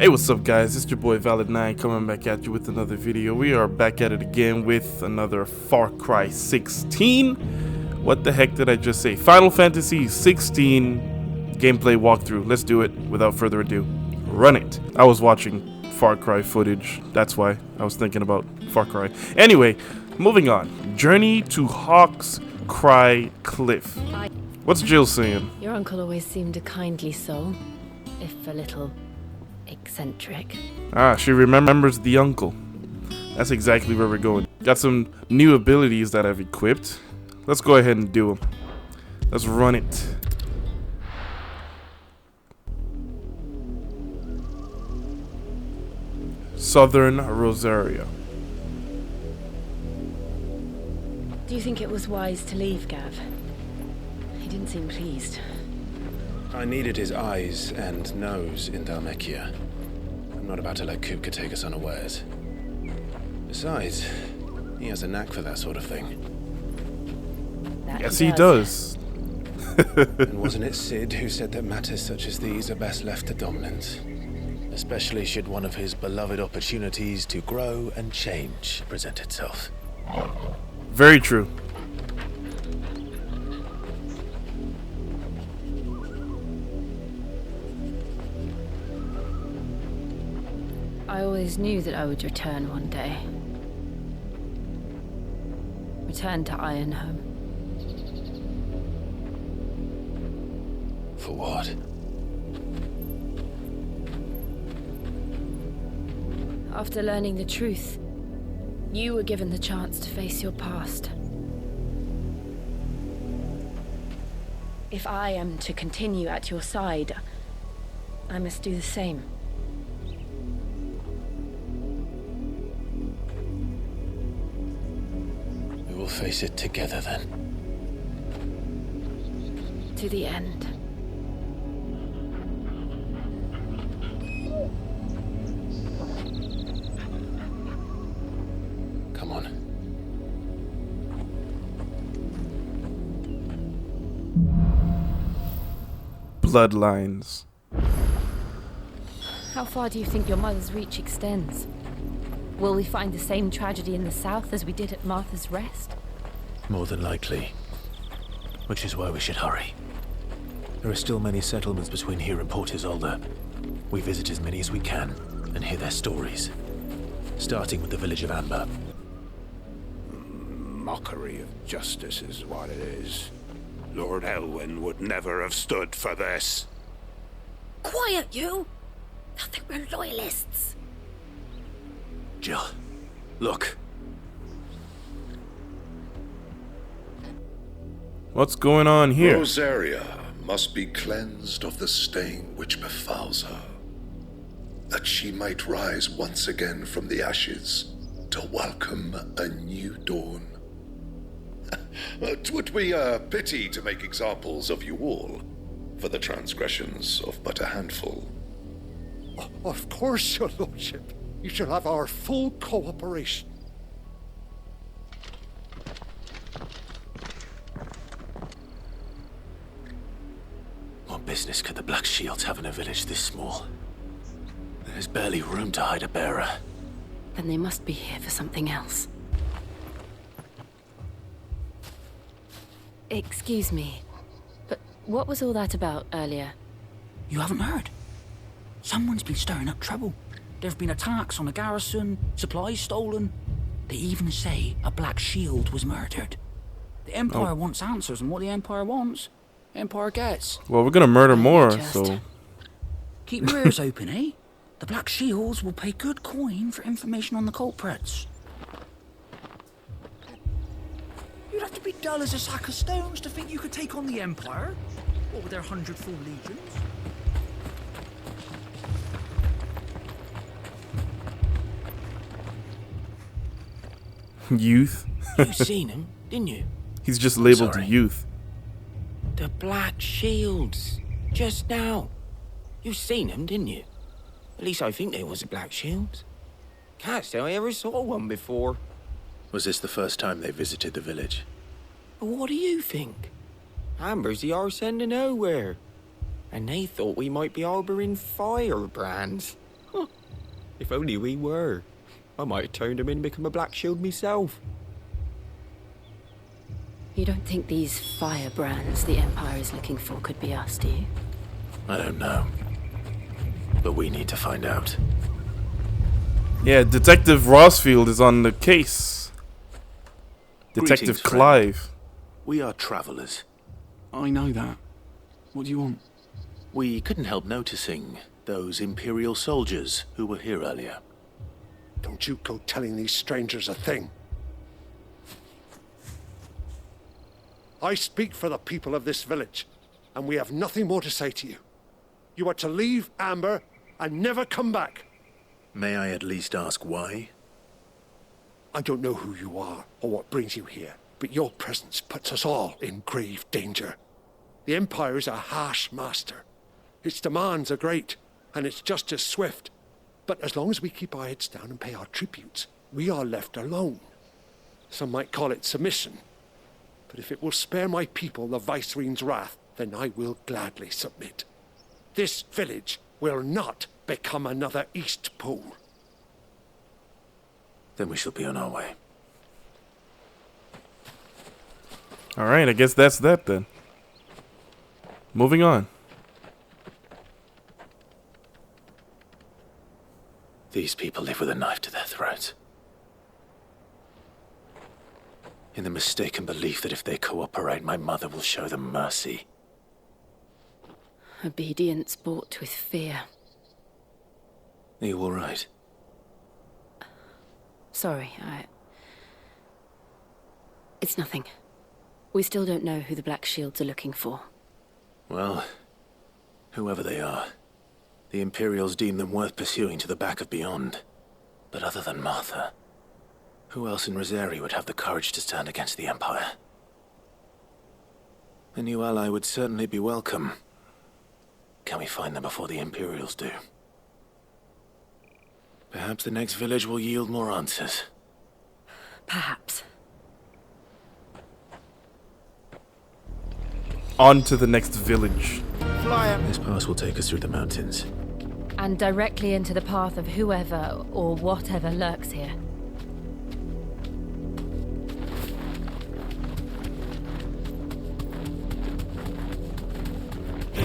Hey, what's up guys, it's your boy Valid9 coming back at you with another video. We are back at it again with another Far Cry 16. What the heck did I just say? Final Fantasy 16 gameplay walkthrough. Let's do it without further ado. Run it. I was watching Far Cry footage, that's why I was thinking about Far Cry. Anyway, moving on. Journey to Hawk's Cry Cliff. What's Jill saying? Your uncle always seemed a kindly soul, if a little eccentric. Ah, she remembers the uncle. That's exactly where we're going. Got some new abilities that I've equipped. Let's go ahead and do them. Let's run it. Southern Rosaria. Do you think it was wise to leave, Gav? He didn't seem pleased. I needed his eyes and nose in Dhalmekia. I'm not about to let Kupka take us unawares. Besides, he has a knack for that sort of thing. Yes, he does. And wasn't it Sid who said that matters such as these are best left to dominance? Especially should one of his beloved opportunities to grow and change present itself. Very true. I always knew that I would return one day. Return to Ironhome. For what? After learning the truth, you were given the chance to face your past. If I am to continue at your side, I must do the same. We will face it together then. To the end. Come on. Bloodlines. How far do you think your mother's reach extends? Will we find the same tragedy in the south as we did at Martha's Rest? More than likely. Which is why we should hurry. There are still many settlements between here and Port Isolde. We visit as many as we can and hear their stories. Starting with the village of Amber. Mockery of justice is what it is. Lord Elwyn would never have stood for this. Quiet, you! I think we're loyalists. Jill, look. What's going on here? Rosaria must be cleansed of the stain which befouls her, that she might rise once again from the ashes to welcome a new dawn. 'Twould be a pity to make examples of you all, for the transgressions of but a handful. Of course, your lordship. You shall have our full cooperation. What business could the Black Shields have in a village this small? There's barely room to hide a bearer. Then they must be here for something else. Excuse me, but what was all that about earlier? You haven't heard? Someone's been stirring up trouble. There've been attacks on the garrison, supplies stolen. They even say a Black Shield was murdered. The Empire wants answers, and what the Empire wants, Empire gets. Well, we're gonna murder more, Just- so... Keep your ears open, eh? The Black Shields will pay good coin for information on the culprits. You'd have to be dull as a sack of stones to think you could take on the Empire. What with their 100-full legions? Youth. You seen him, didn't you? He's just labeled Sorry. youth. The Black Shields. Just now. You seen him, didn't you? At least I think they was a Black Shields. Can't say I ever saw one before. Was this the first time they visited the village? But what do you think? Amber's the arse end of nowhere. And they thought we might be harboring firebrands. If only we were. I might have turned him in and become a Black Shield myself. You don't think these firebrands the Empire is looking for could be us, do you? I don't know. But we need to find out. Yeah, Detective Rossfield is on the case. Detective Greetings, friend. Clive. We are travelers. I know that. What do you want? We couldn't help noticing those Imperial soldiers who were here earlier. Don't you go telling these strangers a thing. I speak for the people of this village, and we have nothing more to say to you. You are to leave Amber and never come back. May I at least ask why? I don't know who you are or what brings you here, but your presence puts us all in grave danger. The Empire is a harsh master. Its demands are great, and its justice swift. But as long as we keep our heads down and pay our tributes, we are left alone. Some might call it submission. But if it will spare my people the Viceroy's wrath, then I will gladly submit. This village will not become another East Pole. Then we shall be on our way. Alright, I guess that's that then. Moving on. These people live with a knife to their throats. In the mistaken belief that if they cooperate, my mother will show them mercy. Obedience bought with fear. Are you all right? Sorry, It's nothing. We still don't know who the Black Shields are looking for. Well, whoever they are, the Imperials deem them worth pursuing to the back of beyond. But other than Martha, who else in Rosari would have the courage to stand against the Empire? A new ally would certainly be welcome. Can we find them before the Imperials do? Perhaps the next village will yield more answers. Perhaps. On to the next village. This pass will take us through the mountains. And directly into the path of whoever or whatever lurks here.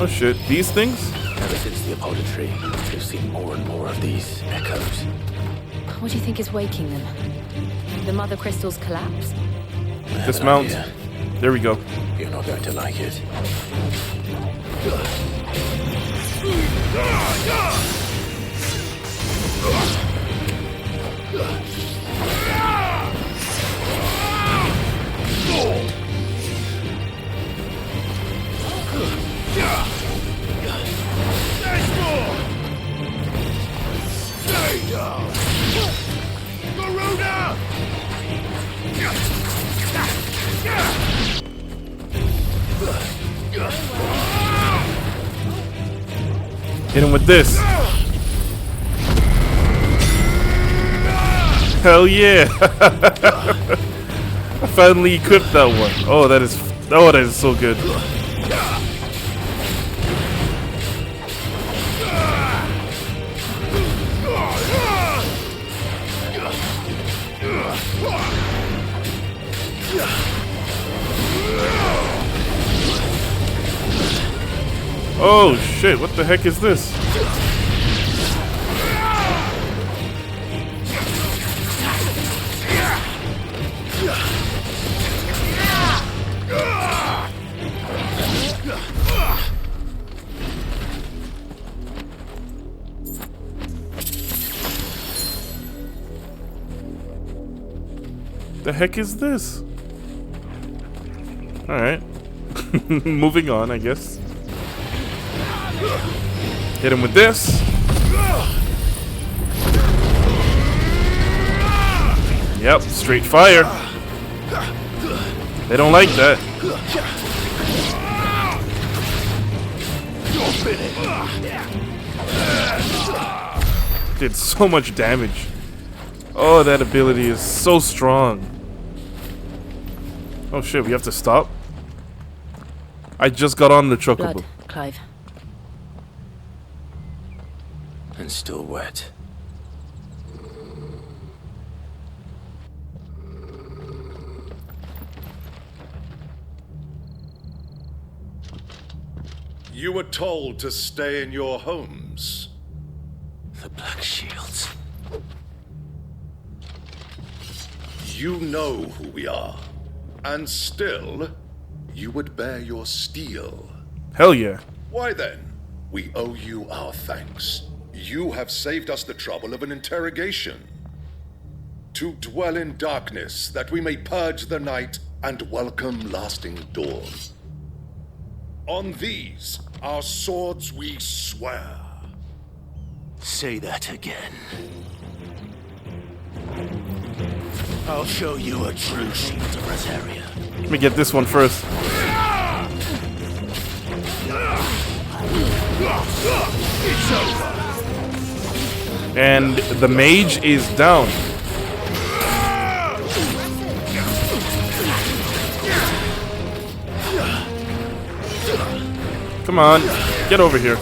Oh shit, these things? Ever since the Apodatory, we've seen more and more of these echoes. What do you think is waking them? The Mother Crystal's collapse? Dismount. There we go. You're not going to like it. Hit him with this. Hell yeah! I finally equipped that one. Oh, that is so good. Oh shit, what the heck is this? The heck is this? Alright. Moving on, I guess. Hit him with this. Yep, straight fire. They don't like that. Did so much damage. Oh, that ability is so strong. Oh shit, we have to stop? I just got on the chocobo. Blood, Clive. And still wet. You were told to stay in your homes. The Black Shields. You know who we are. And still, you would bear your steel. Hell yeah. Why then? We owe you our thanks. You have saved us the trouble of an interrogation. To dwell in darkness, that we may purge the night and welcome lasting dawn. On these, our swords we swear. Say that again. I'll show you a true shield of Rosaria. Let me get this one first. It's over. And the mage is down. Come on, get over here.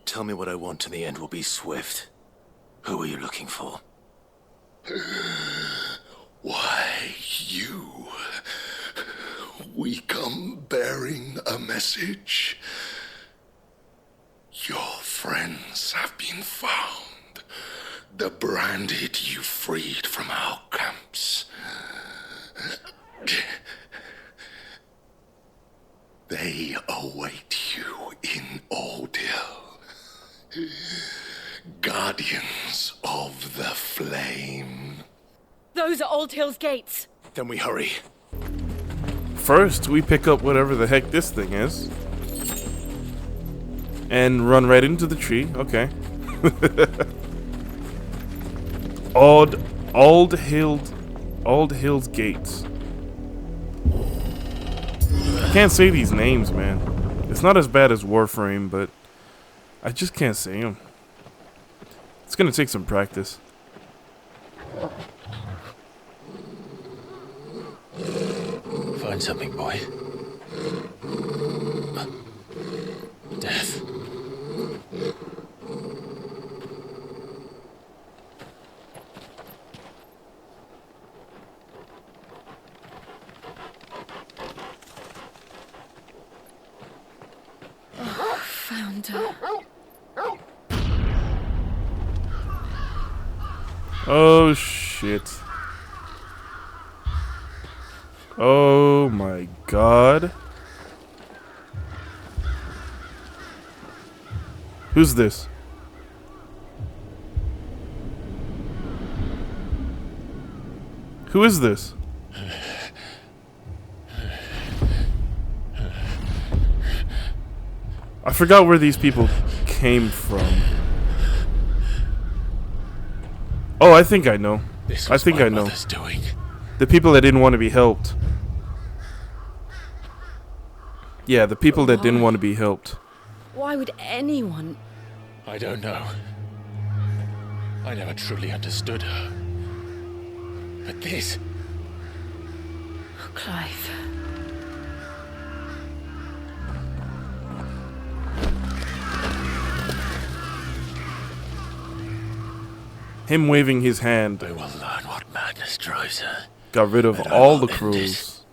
Tell me what I want and the end will be swift. Who are you looking for? Why, you. We come bearing a message. Your friends have been found. The branded you freed from our camps. They await you in Ordeal. Guardians of the Flame. Those are Old Hill's gates. Then we hurry. First, we pick up whatever the heck this thing is. And run right into the tree. Okay. Old Hill's gates. I can't say these names, man. It's not as bad as Warframe, but I just can't say them. It's gonna take some practice. Find something, boy. Death. Found her. Oh shit. Oh my god. Who's this? Who is this? I forgot where these people came from. Oh, I think I know. I think I know. Doing. The people that didn't want to be helped. Yeah, the people that didn't want to be helped. Why would anyone? I don't know. I never truly understood her. But this... Clive. Him waving his hand. We will learn what madness drives her. Got rid of all the crews.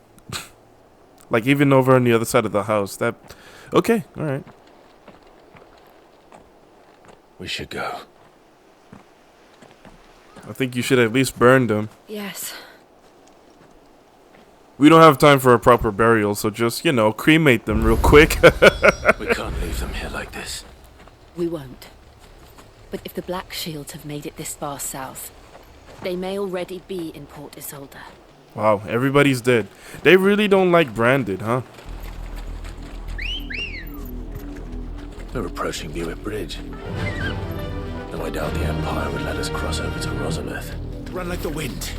Like even over on the other side of the house. That... Okay, alright. We should go. I think you should at least burn them. Yes. We don't have time for a proper burial, so just, you know, cremate them real quick. We can't leave them here like this. We won't. But if the Black Shields have made it this far south, they may already be in Port Isolde. Wow, everybody's dead. They really don't like branded, huh? We're approaching Buick Bridge. Though I doubt the Empire would let us cross over to Rosameth. Run like the wind.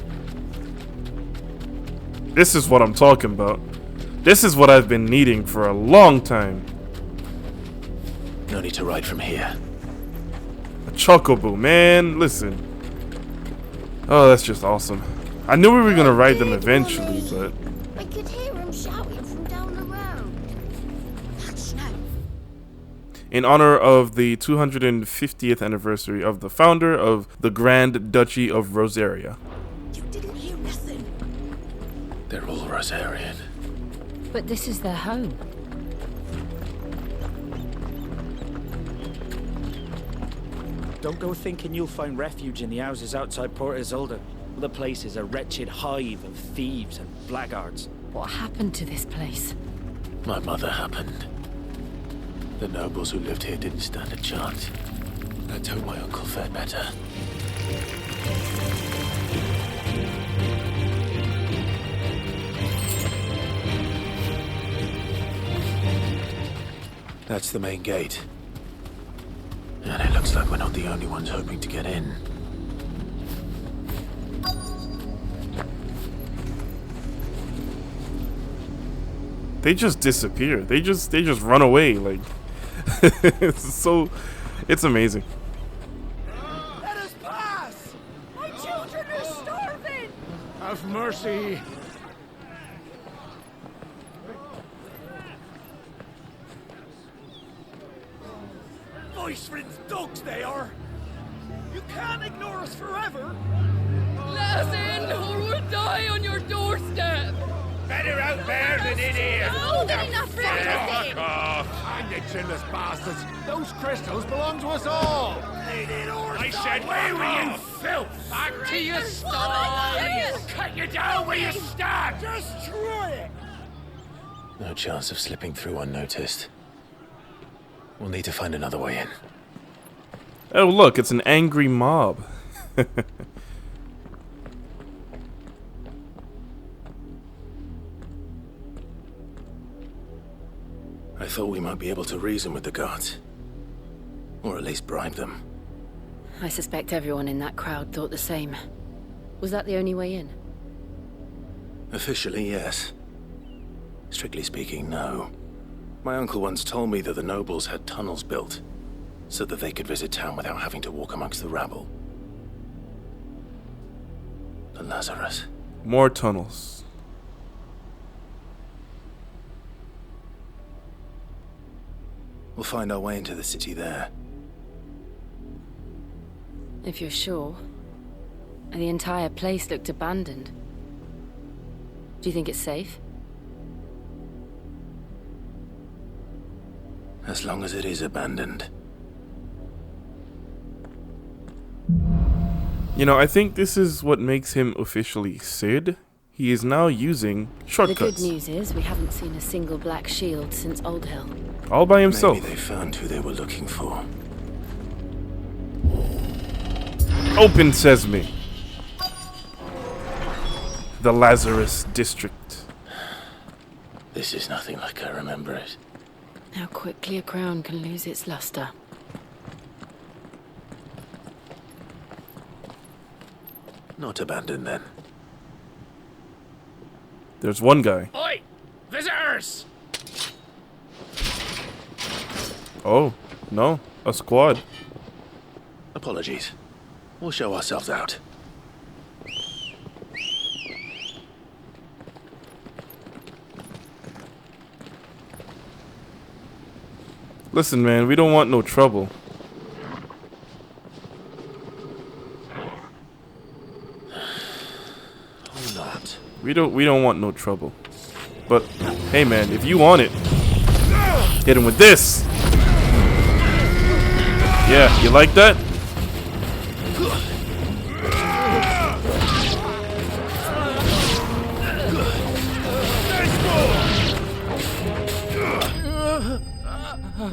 This is what I'm talking about. This is what I've been needing for a long time. No need to ride from here. A chocobo, man. Listen. Oh, that's just awesome. I knew we were gonna ride them eventually, but I could hear him shouting from down the road. That's no. in honor of the 250th anniversary of the founder of the Grand Duchy of Rosaria. You didn't hear nothing. They're all Rosarian. But this is their home. Don't go thinking you'll find refuge in the houses outside Port Isolde. The place is a wretched hive of thieves and blackguards. What happened to this place? My mother happened. The nobles who lived here didn't stand a chance. Let's hope my uncle fared better. That's the main gate. And it looks like we're not the only ones hoping to get in. They just disappear. They just run away. Like it's amazing. Let us pass! My children are starving! Have mercy. Voice-ridden dogs they are. You can't ignore us forever. Let us in, or we'll die on your doorstep. Better out there than in here. Oh, they're enough for everything! Fuck off. Hang the chinless bastards. Those crystals belong to us all. I said, where were you, filth? Back to your stalls. Cut you down where you stand. Destroy it. No chance of slipping through unnoticed. We'll need to find another way in. Oh look, it's an angry mob. I thought we might be able to reason with the guards. Or at least bribe them. I suspect everyone in that crowd thought the same. Was that the only way in? Officially, yes. Strictly speaking, no. My uncle once told me that the nobles had tunnels built, so that they could visit town without having to walk amongst the rabble. The Lazarus. More tunnels. We'll find our way into the city there. If you're sure. The entire place looked abandoned. Do you think it's safe? As long as it is abandoned. You know, I think this is what makes him officially Sid. He is now using shortcuts. The good news is we haven't seen a single black shield since Old Hill. All by himself. Maybe they found who they were looking for. Open sesame. The Lazarus District. This is nothing like I remember it. How quickly a crown can lose its luster. Not abandoned then. There's one guy. Oi! Visitors! Oh, no. A squad. Apologies. We'll show ourselves out. Listen, man, we don't want no trouble. Or not. We don't want no trouble. But hey, man, if you want it, hit him with this. Yeah, you like that?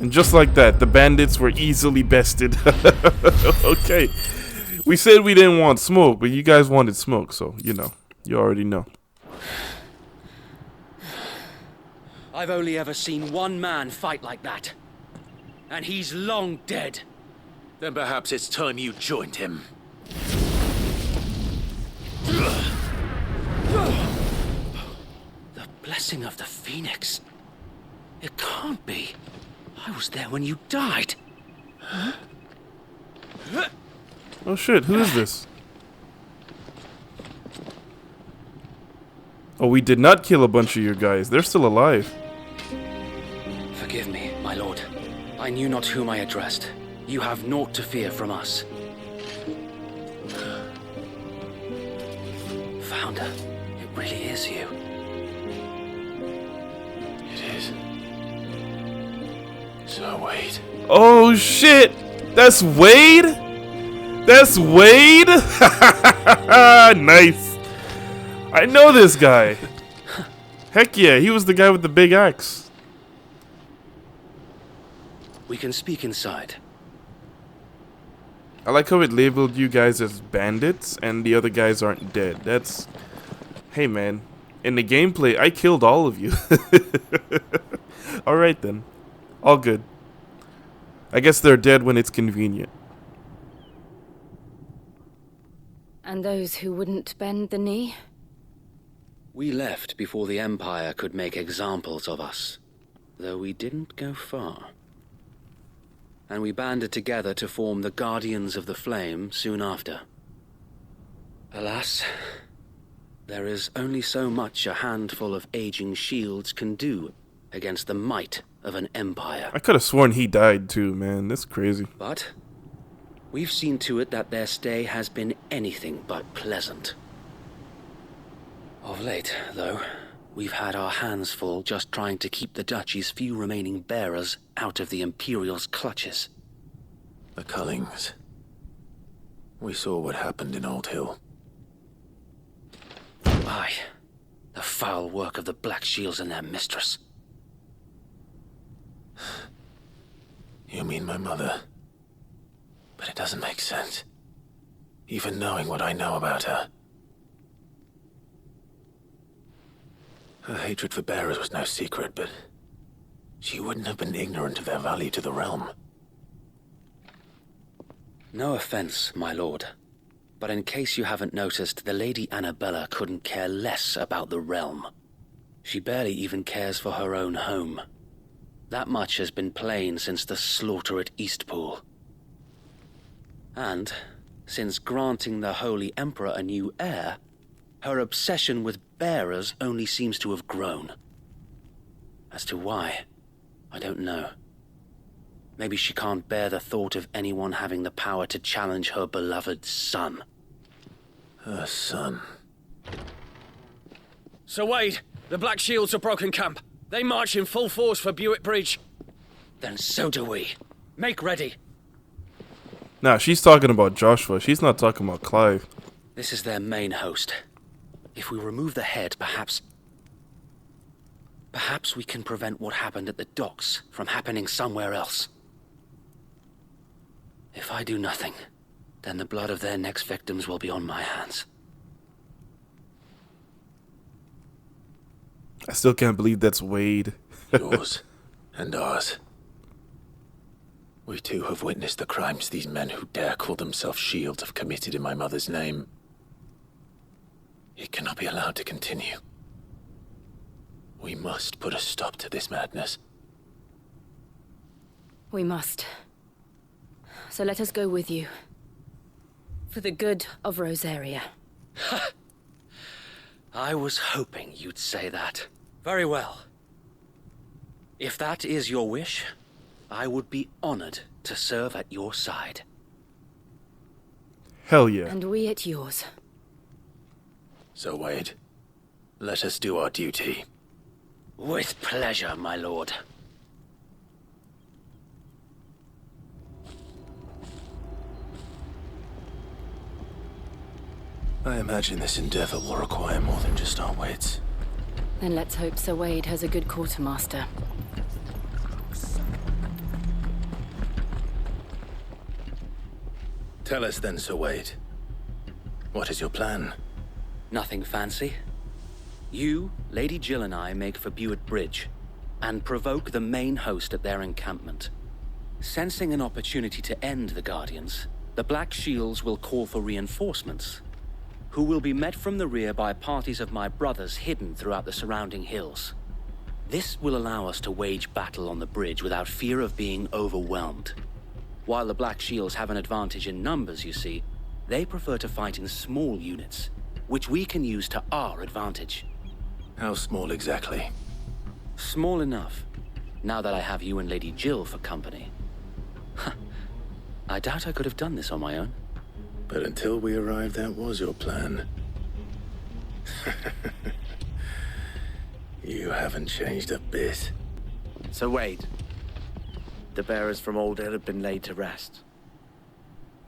And just like that, the bandits were easily bested. Okay. We said we didn't want smoke, but you guys wanted smoke, so, you know. You already know. I've only ever seen one man fight like that. And he's long dead. Then perhaps it's time you joined him. blessing of the Phoenix. It can't be. I was there when you died. Huh? Oh shit, who is this? Oh, we did not kill a bunch of your guys. They're still alive. Forgive me, my lord. I knew not whom I addressed. You have naught to fear from us. Founder, it really is you. It is. So, Wade. Oh shit! That's Wade? That's Wade? Nice. I know this guy. Heck yeah, he was the guy with the big axe. We can speak inside. I like how it labeled you guys as bandits and the other guys aren't dead. That's... Hey man, in the gameplay, I killed all of you. Alright then. All good. I guess they're dead when it's convenient. And those who wouldn't bend the knee? We left before the Empire could make examples of us, though we didn't go far. And we banded together to form the Guardians of the Flame soon after. Alas, there is only so much a handful of aging shields can do against the might of an empire. I could have sworn he died too, man. That's crazy. But we've seen to it that their stay has been anything but pleasant. Of late, though, we've had our hands full just trying to keep the Duchy's few remaining bearers out of the Imperial's clutches. The Cullings. We saw what happened in Old Hill. Aye, the foul work of the Black Shields and their mistress. You mean my mother? But it doesn't make sense. Even knowing what I know about her. Her hatred for bearers was no secret, but she wouldn't have been ignorant of their value to the realm. No offense, my lord, but in case you haven't noticed, the Lady Annabella couldn't care less about the realm. She barely even cares for her own home. That much has been plain since the slaughter at Eastpool. And, since granting the Holy Emperor a new heir, her obsession with bearers only seems to have grown. As to why, I don't know. Maybe she can't bear the thought of anyone having the power to challenge her beloved son. Her son. Sir Wade, the Black Shields have broken camp. They march in full force for Buick Bridge. Then so do we. Make ready. Nah, she's talking about Joshua. She's not talking about Clive. This is their main host. If we remove the head, perhaps we can prevent what happened at the docks from happening somewhere else. If I do nothing, then the blood of their next victims will be on my hands. I still can't believe that's Wade. Yours and ours. We too have witnessed the crimes these men who dare call themselves shields have committed in my mother's name. It cannot be allowed to continue. We must put a stop to this madness. We must. So let us go with you. For the good of Rosaria. I was hoping you'd say that. Very well. If that is your wish, I would be honored to serve at your side. Hell yeah. And we at yours. So, Wade, let us do our duty. With pleasure, my lord. I imagine this endeavor will require more than just our wits. Then let's hope Sir Wade has a good quartermaster. Tell us then, Sir Wade. What is your plan? Nothing fancy. You, Lady Jill and I make for Buick Bridge, and provoke the main host at their encampment. Sensing an opportunity to end the Guardians, the Black Shields will call for reinforcements. who will be met from the rear by parties of my brothers hidden throughout the surrounding hills. This will allow us to wage battle on the bridge without fear of being overwhelmed. While the Black Shields have an advantage in numbers, you see, they prefer to fight in small units, which we can use to our advantage. How small exactly? Small enough, now that I have you and Lady Jill for company. I doubt I could have done this on my own. But until we arrived, that was your plan. You haven't changed a bit. So wait. The bearers from Old Hill have been laid to rest.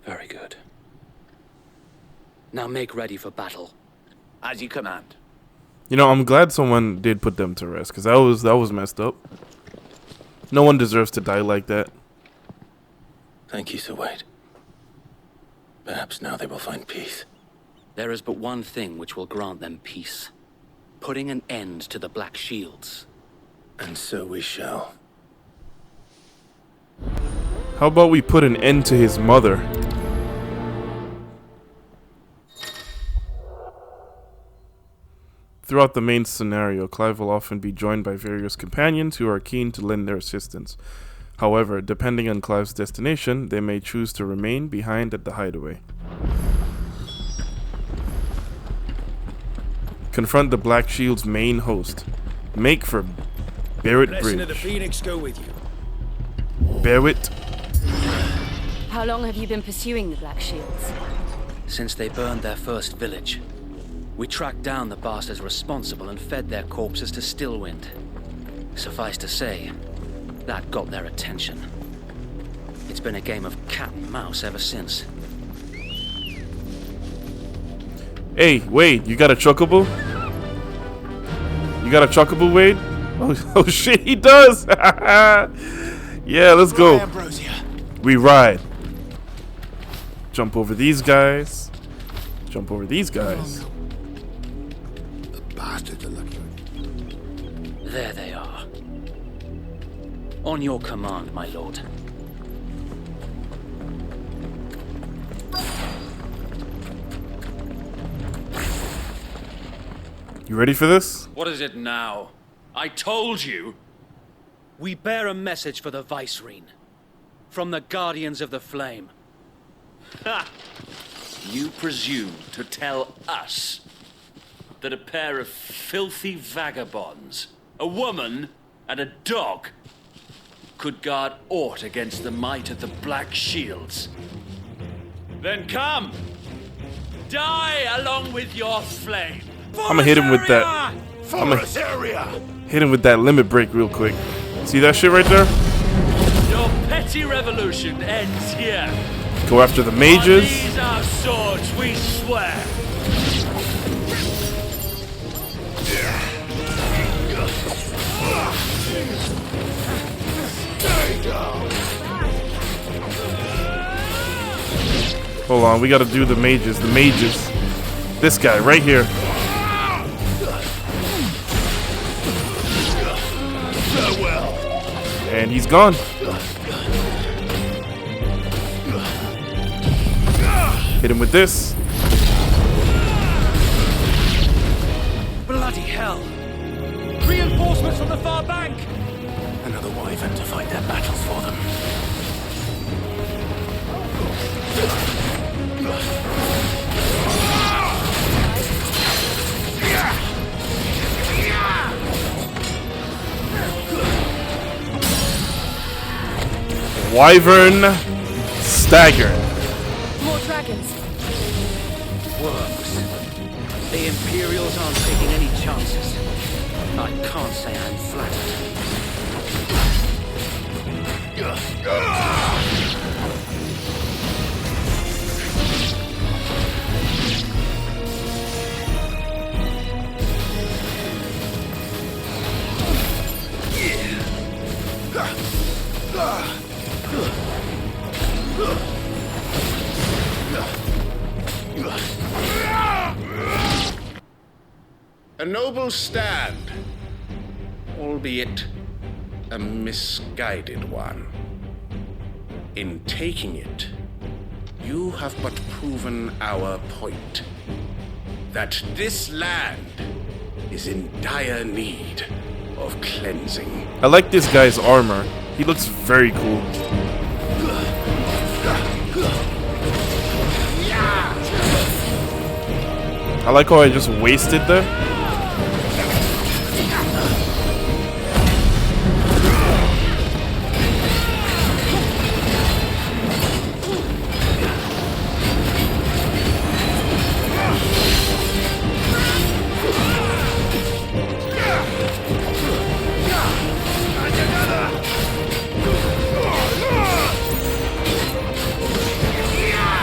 Very good. Now make ready for battle. As you command. You know, I'm glad someone did put them to rest, because that was messed up. No one deserves to die like that. Thank you, Sir Wade. Perhaps now they will find peace. There is but one thing which will grant them peace. Putting an end to the Black Shields. And so we shall. How about we put an end to his mother? Throughout the main scenario, Clive will often be joined by various companions who are keen to lend their assistance. However, depending on Clive's destination, they may choose to remain behind at the hideaway. Confront the Black Shield's main host. Make for Barrett Blessing of the Bridge. Phoenix go with you. Barrett. How long have you been pursuing the Black Shields? Since they burned their first village. We tracked down the bastards responsible and fed their corpses to Stillwind. Suffice to say, that got their attention. It's been a game of cat and mouse ever since. Hey, Wade, you got a chocobo? You got a chocobo, Wade? Oh shit, he does! Yeah, let's go. We ride. Jump over these guys. Jump over these guys. The bastards are lucky. There they are. On your command, my lord. You ready for this? What is it now? I told you! We bear a message for the Vicereine. From the Guardians of the Flame. Ha! You presume to tell us that a pair of filthy vagabonds, a woman and a dog, could guard aught against the might of the Black Shields? Then come! Die along with your flame! I'm gonna hit him with that. I'm gonna hit him with that limit break real quick. See that shit right there? Your petty revolution ends here. Go after the mages. On these our swords, we swear. Hold on, we gotta do the mages. The mages. This guy right here. And he's gone. Hit him with this. Bloody hell! Reinforcements from the far bank! Another wyvern to fight their battles for them. Wyvern staggered. More dragons. Works. The Imperials aren't taking any chances. I can't say I'm flattered. A noble stand, albeit a misguided one. In taking it, you have but proven our point. that this land is in dire need of cleansing. I like this guy's armor. He looks very cool. I like how I just wasted there.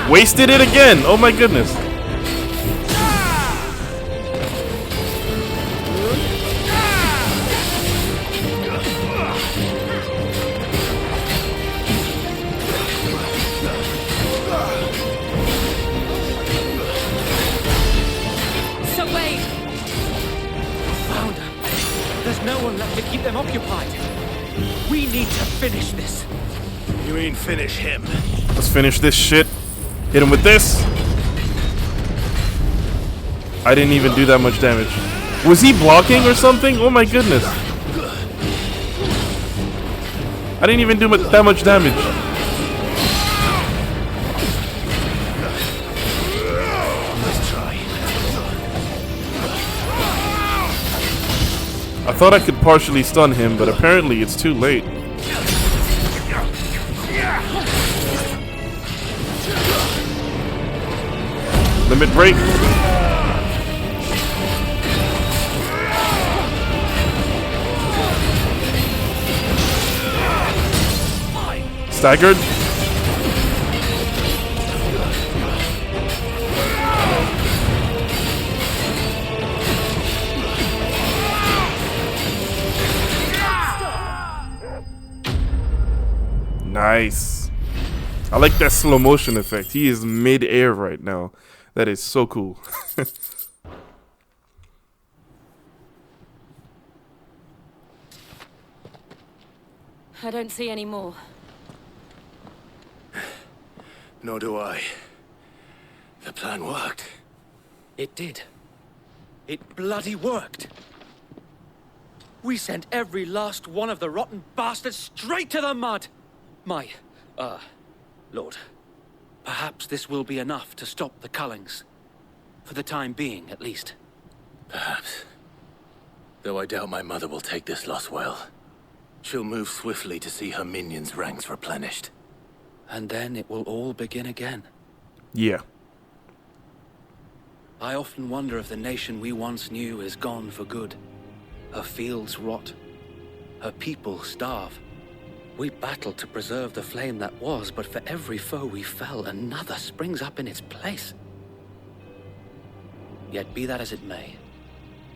Wasted it again! Oh my goodness. So Wade! Found her. There's no one left to keep them occupied. We need to finish this. You mean finish him? Let's finish this shit. Hit him with this. I didn't even do that much damage. Was he blocking or something? Oh my goodness. I didn't even do that much damage. Let's try. I thought I could partially stun him, but apparently it's too late. Limit break. Staggered. Nice. I like that slow motion effect. He is mid-air right now. That is so cool. I don't see any more. Nor do I. The plan worked. It did. It bloody worked. We sent every last one of the rotten bastards straight to the mud. Lord, perhaps this will be enough to stop the Cullings. For the time being, at least. Perhaps. Though I doubt my mother will take this loss well. She'll move swiftly to see her minions' ranks replenished. And then it will all begin again. Yeah. I often wonder if the nation we once knew is gone for good. Her fields rot. Her people starve. We battled to preserve the flame that was, but for every foe we fell, another springs up in its place. Yet be that as it may,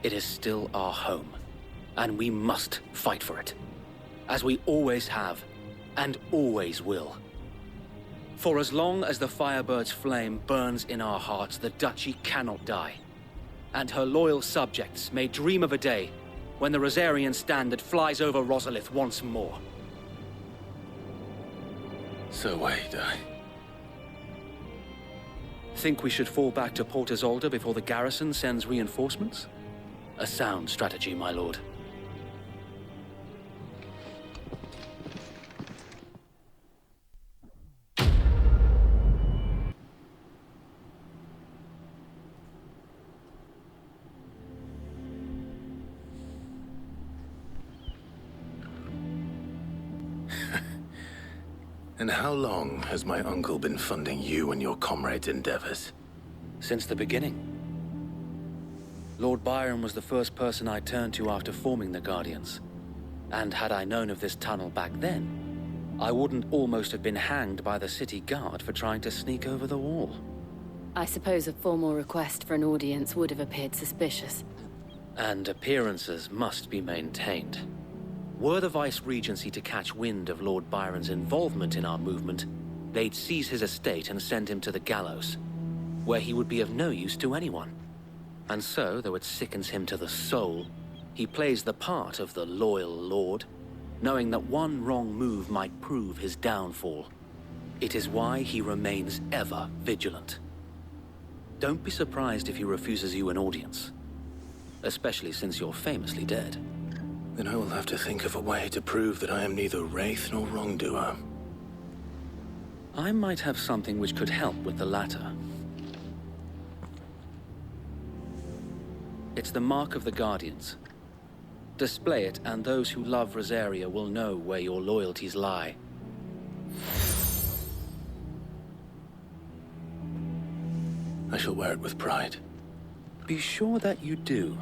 it is still our home, and we must fight for it, as we always have, and always will. For as long as the Firebird's flame burns in our hearts, the Duchy cannot die, and her loyal subjects may dream of a day when the Rosarian standard flies over Rosalith once more. So wait, Think we should fall back to Port Isolde before the garrison sends reinforcements? A sound strategy, my lord. And how long has my uncle been funding you and your comrades' endeavors? Since the beginning. Lord Byron was the first person I turned to after forming the Guardians. And had I known of this tunnel back then, I wouldn't almost have been hanged by the city guard for trying to sneak over the wall. I suppose a formal request for an audience would have appeared suspicious. And appearances must be maintained. Were the Vice-Regency to catch wind of Lord Byron's involvement in our movement, they'd seize his estate and send him to the gallows, where he would be of no use to anyone. And so, though it sickens him to the soul, he plays the part of the loyal lord, knowing that one wrong move might prove his downfall. It is why he remains ever vigilant. Don't be surprised if he refuses you an audience. Especially since you're famously dead. Then I will have to think of a way to prove that I am neither wraith nor wrongdoer. I might have something which could help with the latter. It's the mark of the Guardians. Display it, and those who love Rosaria will know where your loyalties lie. I shall wear it with pride. Be sure that you do.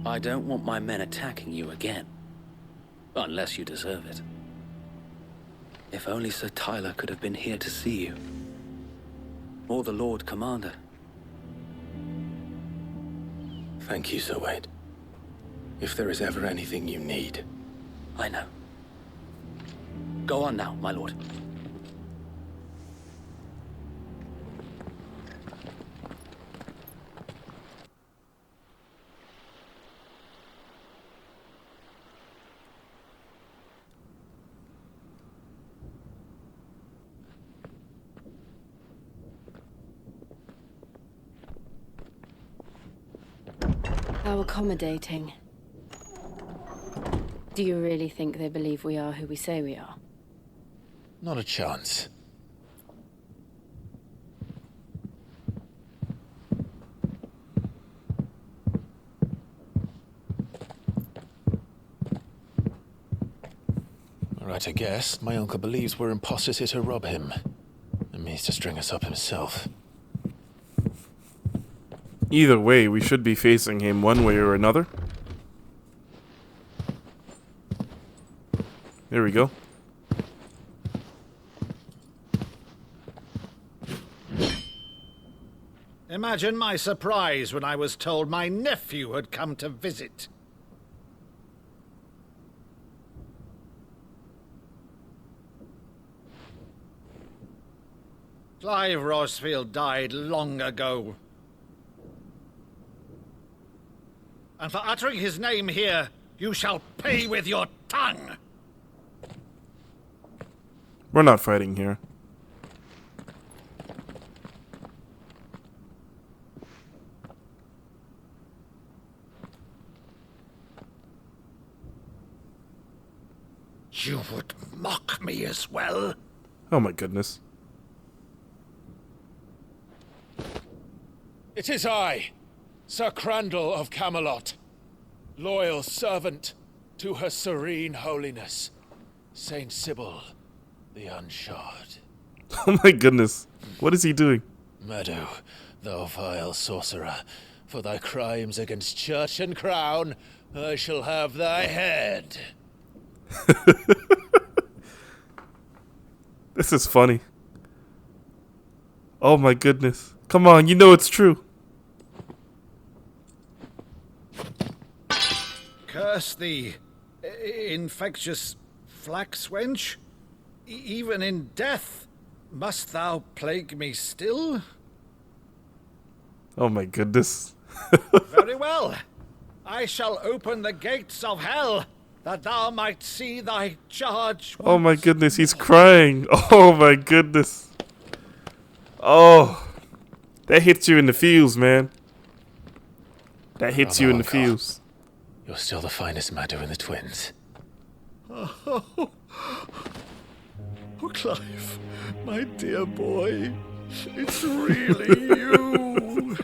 I don't want my men attacking you again. Unless you deserve it. If only Sir Tyler could have been here to see you. Or the Lord Commander. Thank you, Sir Wade. If there is ever anything you need. I know. Go on now, my lord. How accommodating. Do you really think they believe we are who we say we are? Not a chance. Right, I guess. My uncle believes we're imposters here to rob him. And means to string us up himself. Either way, we should be facing him one way or another. There we go. Imagine my surprise when I was told my nephew had come to visit. Clive Rosfield died long ago. And for uttering his name here, you shall pay with your tongue! We're not fighting here. You would mock me as well? Oh my goodness. It is I, Sir Crandall of Camelot, loyal servant to Her Serene Holiness, Saint Sybil the Unshod. Oh my goodness. What is he doing? Meadow, thou vile sorcerer, for thy crimes against church and crown, I shall have thy head. This is funny. Oh my goodness. Come on, you know it's true. Curse thee, infectious flax wench. Even in death, must thou plague me still? Oh my goodness. Very well. I shall open the gates of hell, that thou might see thy charge. Oh my goodness, he's crying. Oh my goodness. Oh. That hits you in the feels, man. That hits you in the feels. You're still the finest Meadow in the twins. Oh, Clive, my dear boy, it's really you.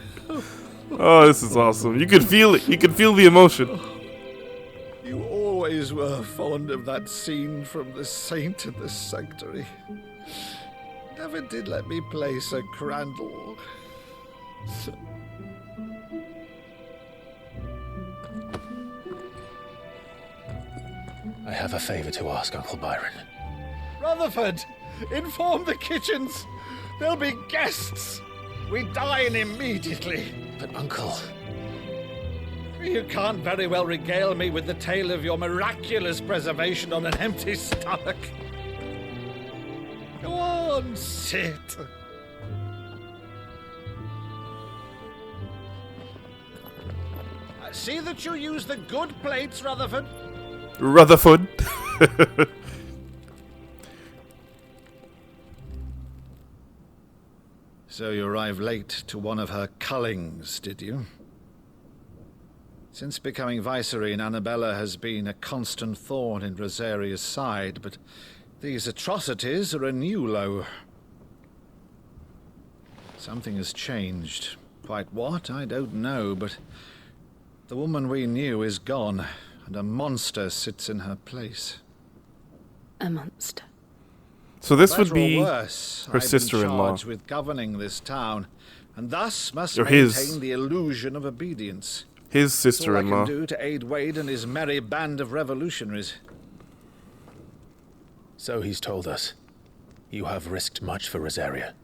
Oh, this is awesome. You can feel it. You can feel the emotion. You always were fond of that scene from The Saint in the Sanctuary. Never did let me play Sir Crandall. I have a favor to ask, Uncle Byron. Rutherford, inform the kitchens. There'll be guests. We dine immediately. But, Uncle... You can't very well regale me with the tale of your miraculous preservation on an empty stomach. Go on, sit. See that you use the good plates, Rutherford. Rutherford. So you arrived late to one of her cullings, did you? Since becoming Vicereine, Annabella has been a constant thorn in Rosaria's side, but these atrocities are a new low. Something has changed. Quite what, I don't know, but the woman we knew is gone, and a monster sits in her place. A monster. So this Better would be or worse, her sister-in-law. I've been charged with governing this town, and thus must Or maintain his. the illusion of obedience. His That's all I sister-in-law. can do to aid Wade and his merry band of revolutionaries. So he's told us. You have risked much for Rosaria.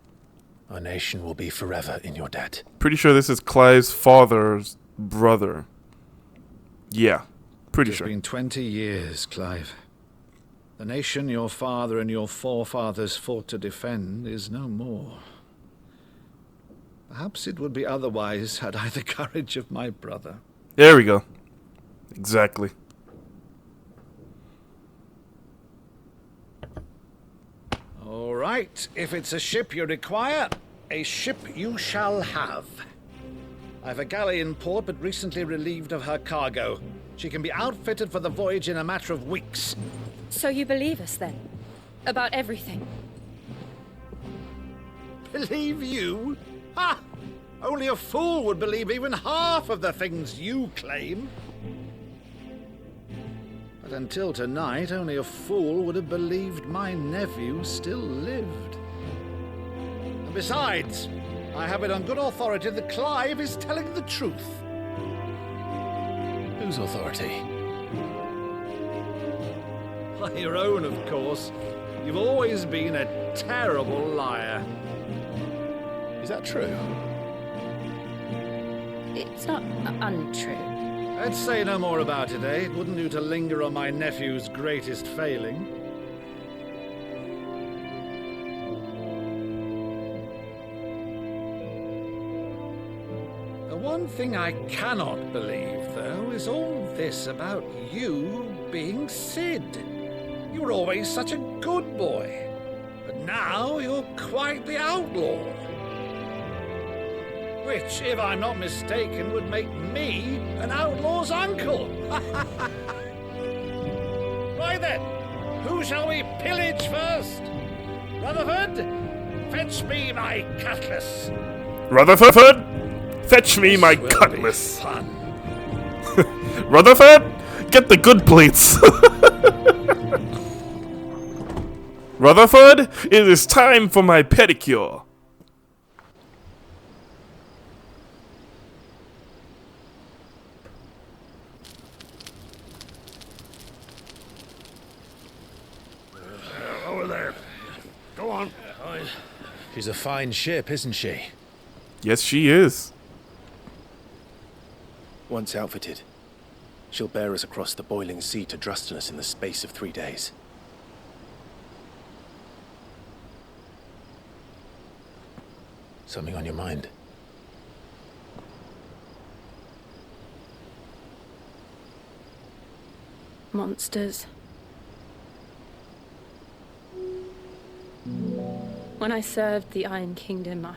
Our nation will be forever in your debt. Pretty sure this is Clive's father's brother. Yeah, pretty It's sure. been 20 years, Clive. The nation your father and your forefathers fought to defend is no more. Perhaps it would be otherwise had I the courage of my brother. There we go. Exactly. All right, if it's a ship you require, a ship you shall have. I've a galley in port, but recently relieved of her cargo. She can be outfitted for the voyage in a matter of weeks. So you believe us then? About everything? Believe you? Ha! Only a fool would believe even half of the things you claim. But until tonight, only a fool would have believed my nephew still lived. And besides, I have it on good authority that Clive is telling the truth. Whose authority? Your own, of course. You've always been a terrible liar. Is that true? It's not untrue. Let's say no more about it, eh? It wouldn't do to linger on my nephew's greatest failing. The one thing I cannot believe, though, is all this about you being Sid. You were always such a good boy, but now you're quite the outlaw. Which, if I'm not mistaken, would make me an outlaw's uncle. Right then, who shall we pillage first? Rutherford, fetch me my cutlass. Rutherford, fetch me my cutlass. Rutherford, get the good plates. Rutherford, it is time for my pedicure. Over there. Go on. She's a fine ship, isn't she? Yes, she is. Once outfitted, she'll bear us across the boiling sea to Drustinus in the space of 3 days. Something on your mind? Monsters. When I served the Iron Kingdom,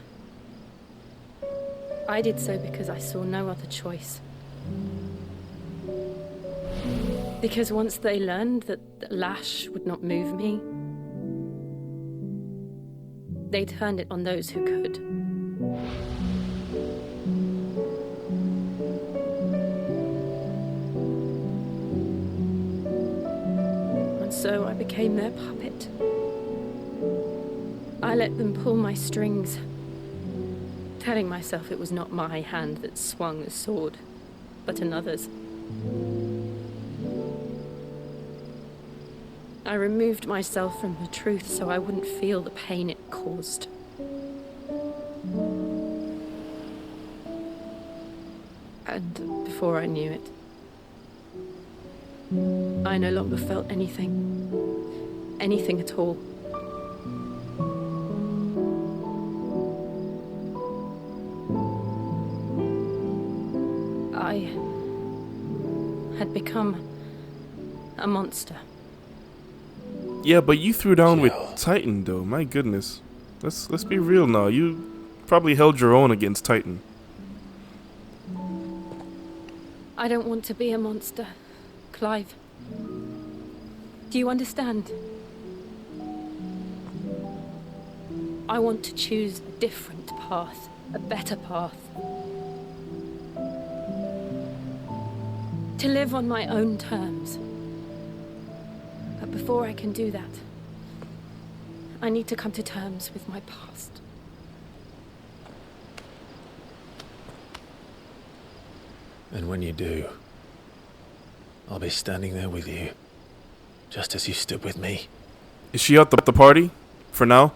I did so because I saw no other choice. Because once they learned that the lash would not move me, they turned it on those who could. And so I became their puppet. I let them pull my strings, telling myself it was not my hand that swung the sword, but another's. I removed myself from the truth so I wouldn't feel the pain it caused. And before I knew it, I no longer felt anything. Anything at all. I had become a monster. Yeah, but you threw down with Titan, though. My goodness. Let's be real now. You probably held your own against Titan. I don't want to be a monster, Clive. Do you understand? I want to choose a different path, a better path. To live on my own terms. But before I can do that, I need to come to terms with my past. And when you do, I'll be standing there with you, just as you stood with me. Is she at the party? For now?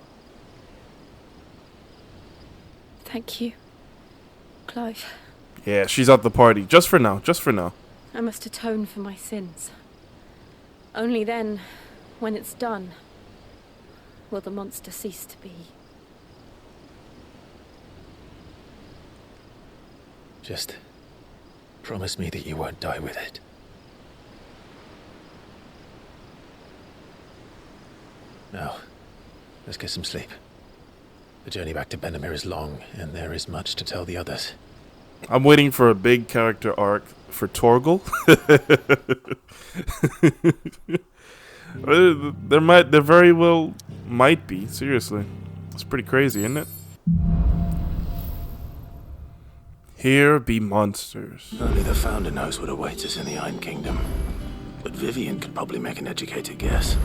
Thank you, Clive. Yeah, she's at the party. Just for now. Just for now. I must atone for my sins. Only then, when it's done, will the monster cease to be. Just promise me that you won't die with it. Now, let's get some sleep. The journey back to Benamir is long, and there is much to tell the others. I'm waiting for a big character arc for Torgal. There very well might be, seriously. It's pretty crazy, isn't it? Here be monsters. Only the Founder knows what awaits us in the Iron Kingdom. But Vivian could probably make an educated guess.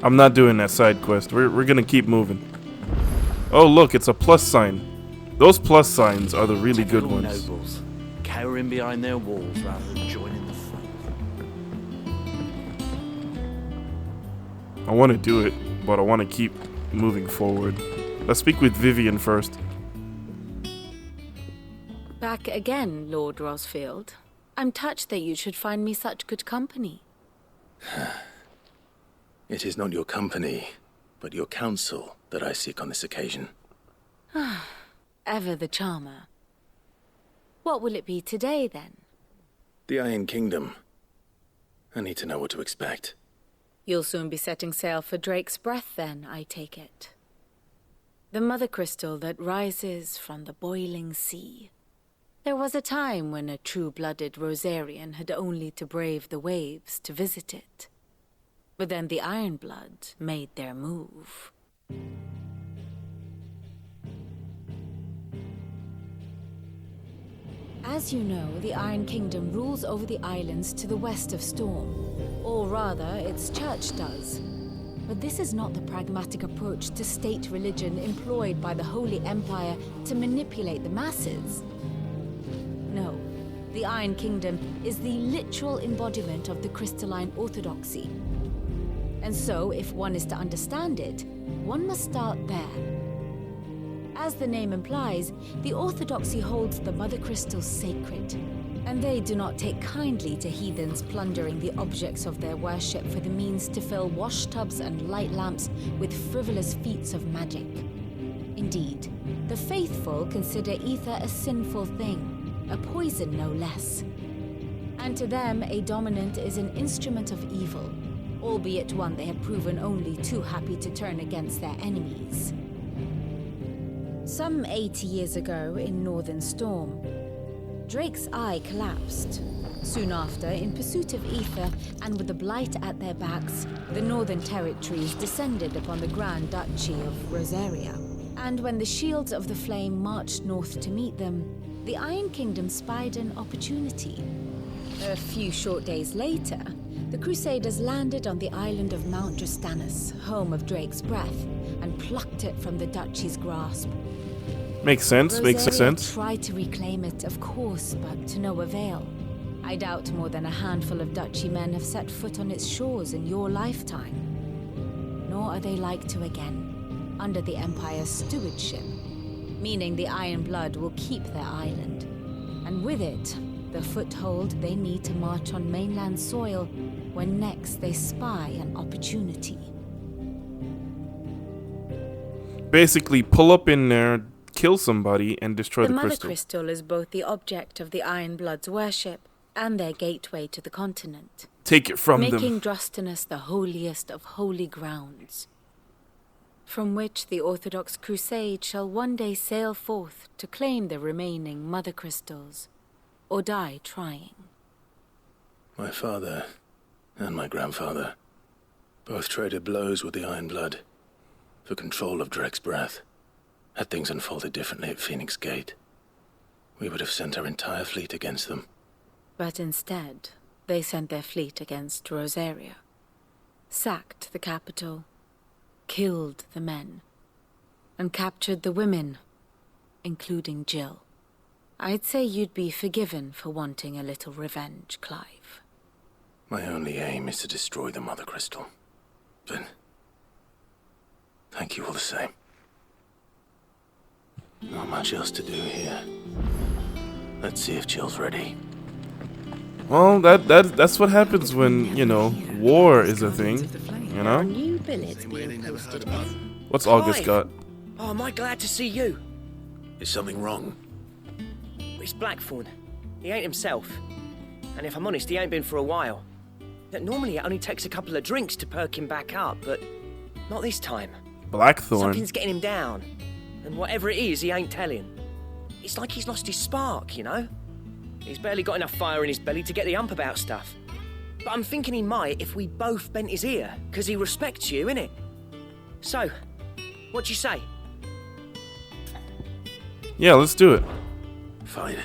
I'm not doing that side quest. We're gonna keep moving. Oh look, it's a plus sign. Those plus signs are the really good ones. Nobles, cowering behind their walls rather than joining the fight. I want to do it, but I want to keep moving forward. Let's speak with Vivian first. Back again, Lord Rosfield. I'm touched that you should find me such good company. It is not your company, but your counsel that I seek on this occasion. Ever the charmer. What will it be today, then? The Iron Kingdom. I need to know what to expect. You'll soon be setting sail for Drake's Breath, then, I take it. The mother crystal that rises from the boiling sea. There was a time when a true-blooded Rosarian had only to brave the waves to visit it. But then the Ironblood made their move. As you know, the Iron Kingdom rules over the islands to the west of Storm. Or rather, its church does. But this is not the pragmatic approach to state religion employed by the Holy Empire to manipulate the masses. No, the Iron Kingdom is the literal embodiment of the crystalline orthodoxy. And so, if one is to understand it, one must start there. As the name implies, the orthodoxy holds the mother crystals sacred, and they do not take kindly to heathens plundering the objects of their worship for the means to fill washtubs and light lamps with frivolous feats of magic. Indeed, the faithful consider ether a sinful thing, a poison no less. And to them, a dominant is an instrument of evil, albeit one they have proven only too happy to turn against their enemies. Some 80 years ago, in Northern Storm, Drake's eye collapsed. Soon after, in pursuit of ether, and with the blight at their backs, the Northern Territories descended upon the Grand Duchy of Rosaria. And when the Shields of the Flame marched north to meet them, the Iron Kingdom spied an opportunity. A few short days later, the Crusaders landed on the island of Mount Drastanus, home of Drake's Breath, and plucked it from the Duchy's grasp. Makes sense, makes Rosaria sense. tried to reclaim it, of course, but to no avail. I doubt more than a handful of Duchy men have set foot on its shores in your lifetime. Nor are they like to again, under the Empire's stewardship, meaning the Iron Blood will keep their island, and with it, the foothold they need to march on mainland soil when next they spy an opportunity. Basically, pull up in there, kill somebody, and destroy the Mother crystal. Crystal is both the object of the Iron Blood's worship and their gateway to the continent. Take it from them. Making Drastanus the holiest of holy grounds. from which the Orthodox Crusade shall one day sail forth to claim the remaining Mother Crystals, or die trying. My father and my grandfather both traded blows with the Iron Blood for control of Drek's breath. Had things unfolded differently at Phoenix Gate, we would have sent our entire fleet against them. But instead, they sent their fleet against Rosaria, sacked the capital, killed the men, and captured the women, including Jill. I'd say you'd be forgiven for wanting a little revenge, Clive. My only aim is to destroy the Mother Crystal. But thank you all the same. Not much else to do here. Let's see if Jill's ready. Well, that's what happens when, you know, war is a thing, you know? New billets being posted. What's August got? Oh, am I glad to see you? Is something wrong? It's Blackthorn. He ain't himself. And if I'm honest, he ain't been for a while. Normally it only takes a couple of drinks to perk him back up, but not this time. Blackthorn? Something's getting him down. And whatever it is, he ain't telling. It's like he's lost his spark, you know? He's barely got enough fire in his belly to get the ump about stuff. But I'm thinking he might if we both bent his ear, because he respects you, innit? So, what do you say? Yeah, let's do it. Fine.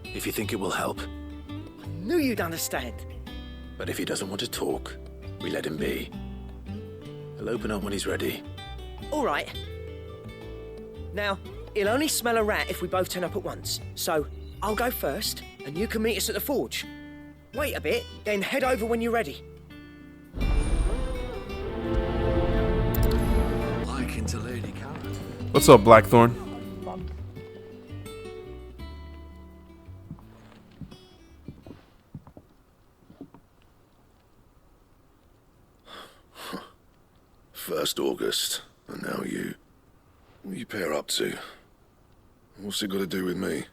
If you think it will help. I knew you'd understand. But if he doesn't want to talk, we let him be. He'll open up when he's ready. All right. Now, he'll only smell a rat if we both turn up at once. So, I'll go first, and you can meet us at the forge. Wait a bit, then head over when you're ready. Like into Lady Karen. What's up, Blackthorn? First August, and now you. What are you pair up to? What's it got to do with me?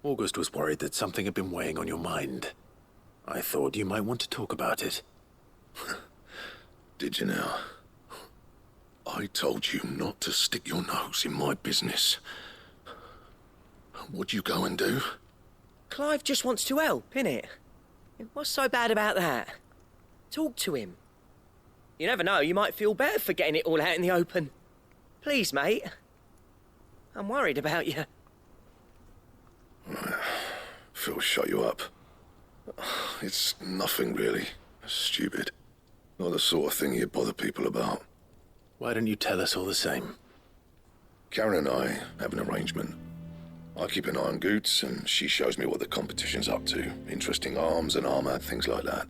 August was worried that something had been weighing on your mind. I thought you might want to talk about it. Did you now? I told you not to stick your nose in my business. What'd you go and do? Clive just wants to help, innit? What's so bad about that? Talk to him. You never know, you might feel better for getting it all out in the open. Please, mate. I'm worried about you. Phil shut you up. It's nothing really. Stupid. Not the sort of thing you bother people about. Why don't you tell us all the same? Karen and I have an arrangement. I keep an eye on Goots, and she shows me what the competition's up to. Interesting arms and armor, things like that.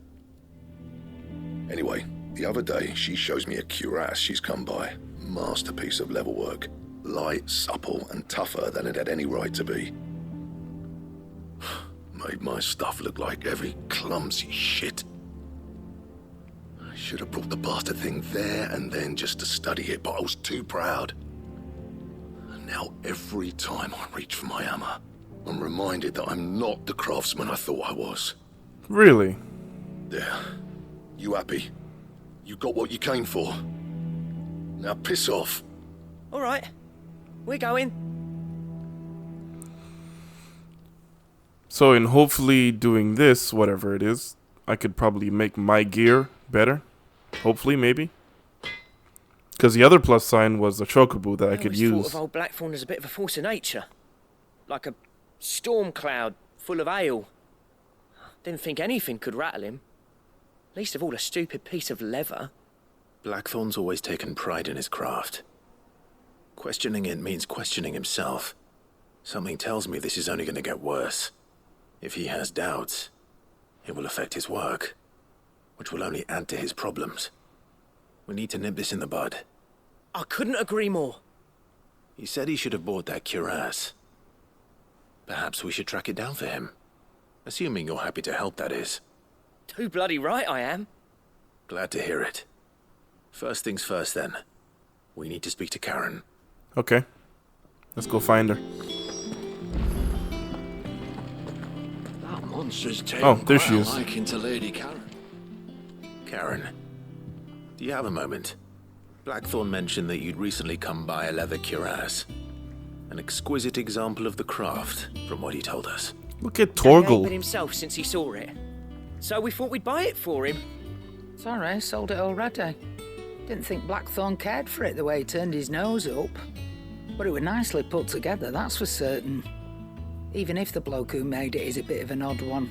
Anyway, the other day, she shows me a cuirass she's come by. Masterpiece of level work. Light, supple, and tougher than it had any right to be. Made my stuff look like heavy, clumsy shit. I should have brought the bastard thing there and then just to study it, but I was too proud. And now every time I reach for my hammer, I'm reminded that I'm not the craftsman I thought I was. Really? There. You happy? You got what you came for. Now piss off. All right. We're going. So in hopefully doing this, whatever it is, I could probably make my gear better. Hopefully, maybe. Because the other plus sign was the chocobo that I could use. I always thought of old Blackthorn as a bit of a force of nature. Like a storm cloud full of hail. Didn't think anything could rattle him. Least of all a stupid piece of leather. Blackthorn's always taken pride in his craft. Questioning it means questioning himself. Something tells me this is only going to get worse. If he has doubts, it will affect his work, which will only add to his problems. We need to nip this in the bud. I couldn't agree more. He said he should have bought that cuirass. Perhaps we should track it down for him. Assuming you're happy to help, that is. Too bloody right I am. Glad to hear it. First things first, then. We need to speak to Karen. Okay. Let's go find her. That monster's taken Oh, there she quite a is. liking to Lady Karen. Karen, do you have a moment? Blackthorn mentioned that you'd recently come by a leather cuirass. An exquisite example of the craft, from what he told us. Look at He ain't Torgal. been himself since he saw it. So we thought we'd buy it for him. Sorry, sold it already. Didn't think Blackthorn cared for it the way he turned his nose up. But it was nicely put together, that's for certain. Even if the bloke who made it is a bit of an odd one.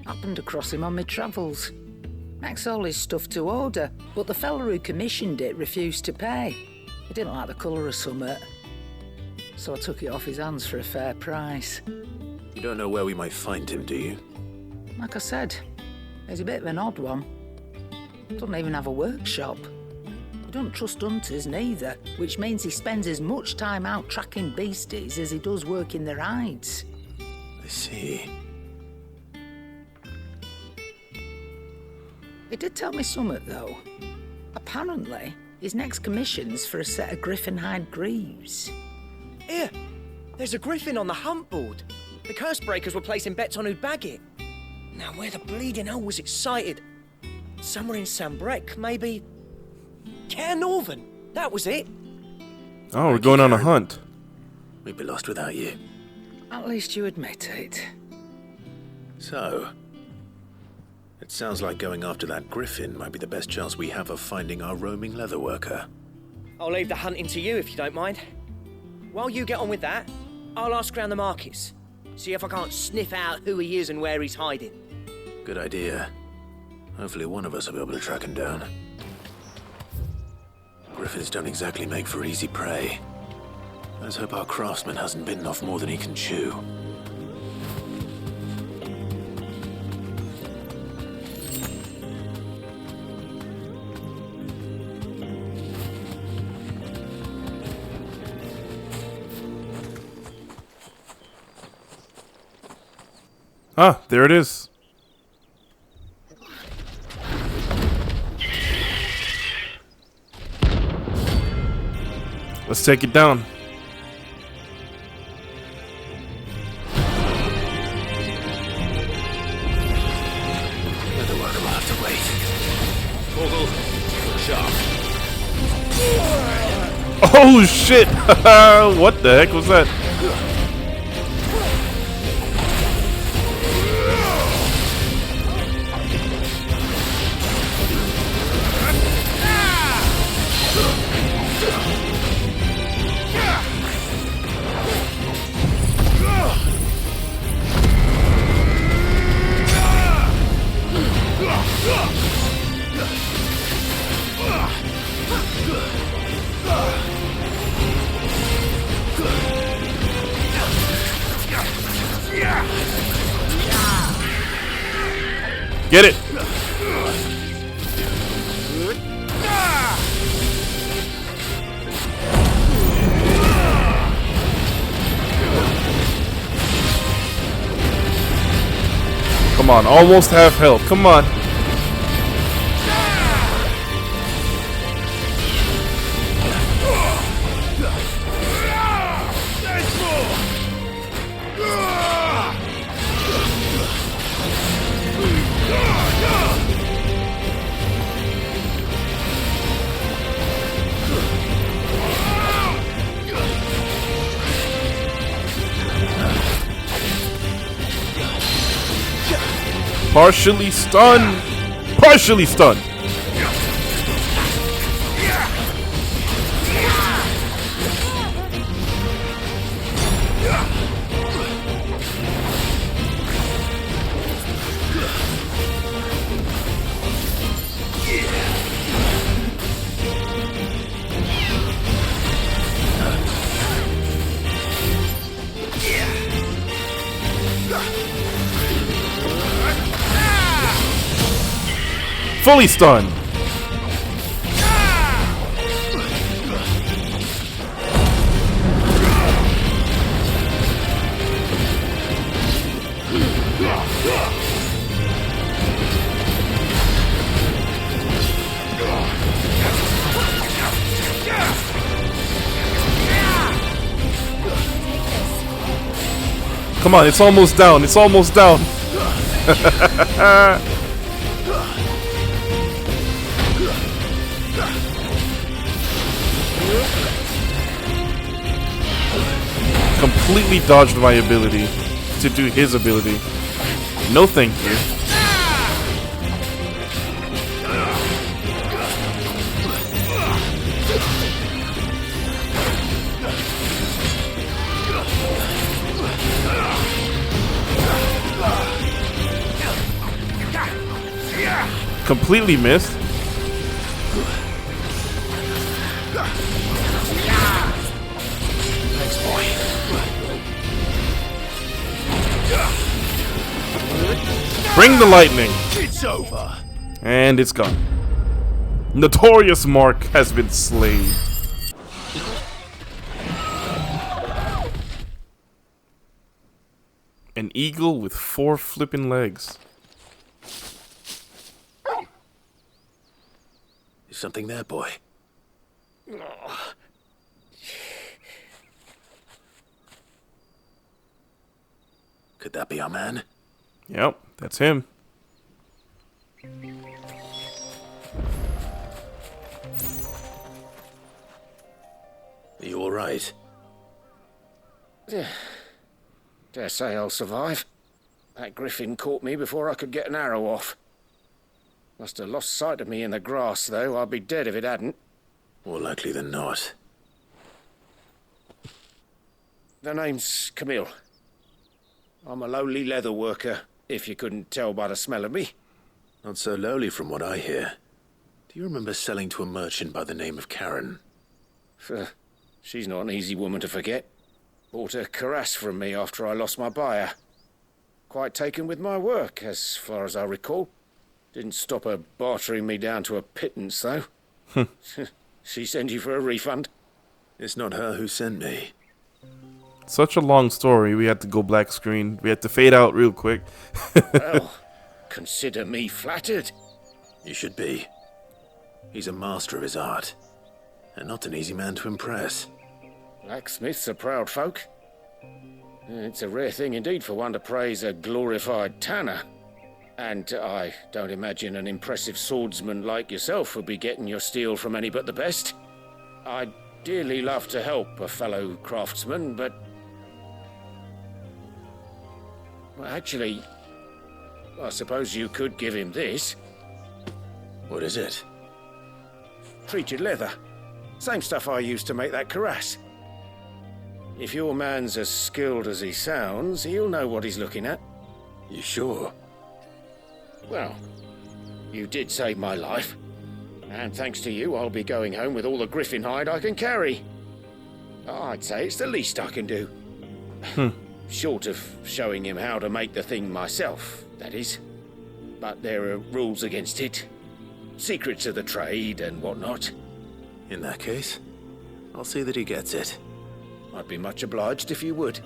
Happened across him on my travels. Makes all his stuff to order, but the fella who commissioned it refused to pay. He didn't like the colour of summit. So I took it off his hands for a fair price. You don't know where we might find him, do you? Like I said, he's a bit of an odd one. Doesn't even have a workshop. He don't trust hunters neither, which means he spends as much time out tracking beasties as he does working their hides. I see. He did tell me something, though. Apparently, his next commission's for a set of griffin hide greaves. Here, there's a griffin on the hunt board. The curse breakers were placing bets on who'd bag it. Now, where the bleeding hell was excited? Somewhere in Sambrec, maybe... Care Northern, that was it. Oh, we're going on a hunt. We'd be lost without you. At least you admit it. So, it sounds like going after that griffin might be the best chance we have of finding our roaming leatherworker. I'll leave the hunting to you if you don't mind. While you get on with that, I'll ask around the markets. See if I can't sniff out who he is and where he's hiding. Good idea. Hopefully one of us will be able to track him down. Griffins don't exactly make for easy prey. Let's hope our craftsman hasn't bitten off more than he can chew. Ah, there it is. Let's take it down. Leatherworker will have to wait. Torgal, look sharp. Oh shit! What the heck was that? Get it! Come on, almost half health. Come on. Partially stunned. Partially stunned. Fully stunned. Come on, it's almost down. It's almost down. completely dodged my ability to do his ability. No thank you. Completely missed. Thanks, boy. Bring the lightning. It's over. And it's gone. Notorious Mark has been slain. An eagle with 4 flippin' legs. Is something there, boy? Could that be our man? Yep, that's him. Are you alright? Dare say I'll survive. That griffin caught me before I could get an arrow off. Must have lost sight of me in the grass, though. I'd be dead if it hadn't. More likely than not. The name's Camille. I'm a lowly leather worker, if you couldn't tell by the smell of me. Not so lowly from what I hear. Do you remember selling to a merchant by the name of Karen? She's not an easy woman to forget. Bought a cuirass from me after I lost my buyer. Quite taken with my work, as far as I recall. Didn't stop her bartering me down to a pittance, though. She sent you for a refund? It's not her who sent me. Such a long story, we had to go black screen. We had to fade out real quick. Well, consider me flattered. You should be. He's a master of his art, and not an easy man to impress. Blacksmiths are proud folk. It's a rare thing indeed for one to praise a glorified tanner. And I don't imagine an impressive swordsman like yourself would be getting your steel from any but the best. I'd dearly love to help a fellow craftsman, but... well, actually, I suppose you could give him this. What is it? Treated leather. Same stuff I used to make that cuirass. If your man's as skilled as he sounds, he'll know what he's looking at. You sure? Well, you did save my life. And thanks to you, I'll be going home with all the griffin hide I can carry. I'd say it's the least I can do. Short of showing him how to make the thing myself, that is. But there are rules against it. Secrets of the trade and whatnot. In that case, I'll see that he gets it. I'd be much obliged if you would.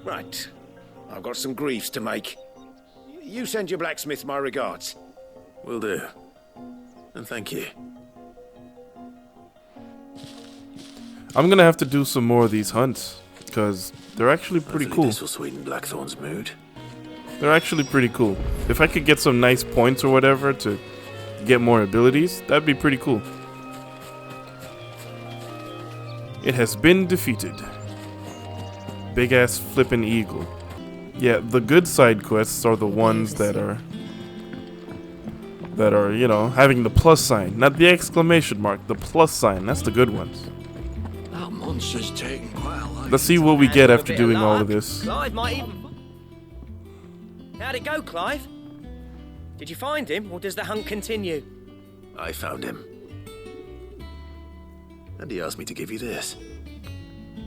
Right. I've got some greaves to make. You send your blacksmith my regards. Will do. And thank you. I'm gonna have to do some more of these hunts, because they're actually pretty Hopefully cool. This will sweeten Blackthorn's mood. They're actually pretty cool. If I could get some nice points or whatever to get more abilities, that'd be pretty cool. It has been defeated. Big ass flippin' eagle. Yeah, the good side quests are the ones that are, you know, having the plus sign, not the exclamation mark, the plus sign. That's the good ones. That monster's taking quite a lot. Let's see what we get after doing all of this. Clive might even... How'd it go, Clive? Did you find him, or does the hunt continue? I found him. And he asked me to give you this,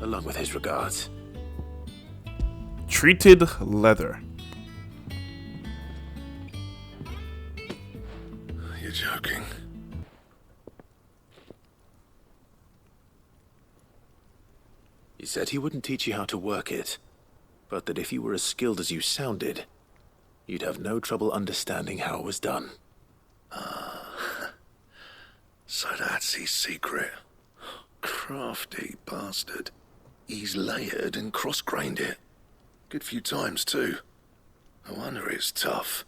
along with his regards. Treated leather. You're joking. He said he wouldn't teach you how to work it, but that if you were as skilled as you sounded, you'd have no trouble understanding how it was done. So that's his secret. Crafty bastard. He's layered and cross-grained it. Good few times, too. No wonder it's tough.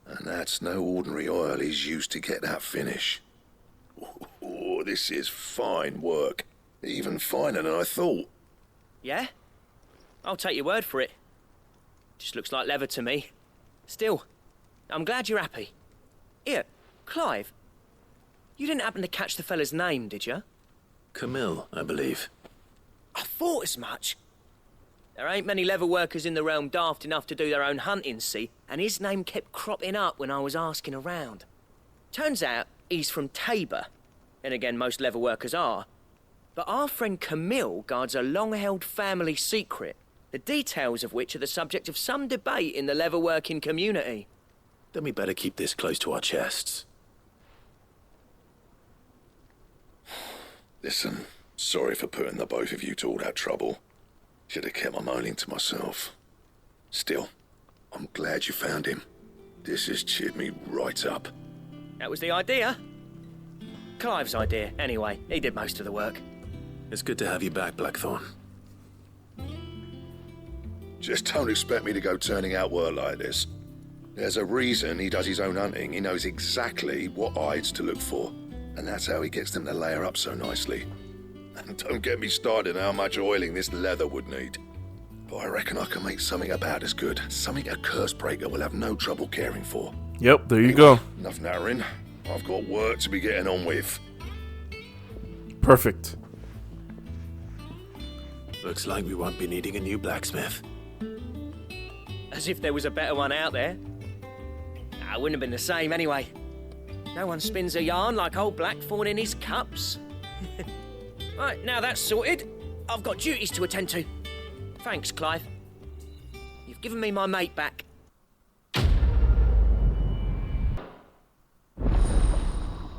And that's no ordinary oil he's used to get that finish. Oh, this is fine work. Even finer than I thought. Yeah? I'll take your word for it. Just looks like leather to me. Still, I'm glad you're happy. Here, Clive. You didn't happen to catch the fella's name, did you? Camille, I believe. I thought as much. There ain't many leather workers in the realm daft enough to do their own hunting, see, and his name kept cropping up when I was asking around. Turns out he's from Tabor, and again most leather workers are. But our friend Camille guards a long-held family secret, the details of which are the subject of some debate in the leather-working community. Then we better keep this close to our chests. Listen, sorry for putting the both of you to all that trouble. Should have kept my moaning to myself. Still, I'm glad you found him. This has cheered me right up. That was the idea. Clive's idea, anyway. He did most of the work. It's good to have you back, Blackthorn. Just don't expect me to go turning out work like this. There's a reason he does his own hunting. He knows exactly what hides to look for. And that's how he gets them to layer up so nicely. And don't get me started on how much oiling this leather would need. But I reckon I can make something about as good. Something a curse breaker will have no trouble caring for. Yep, there you go. Enough nattering. I've got work to be getting on with. Perfect. Looks like we won't be needing a new blacksmith. As if there was a better one out there. Nah, it wouldn't have been the same anyway. No one spins a yarn like old Blackthorn in his cups. Right, now that's sorted, I've got duties to attend to. Thanks, Clive. You've given me my mate back.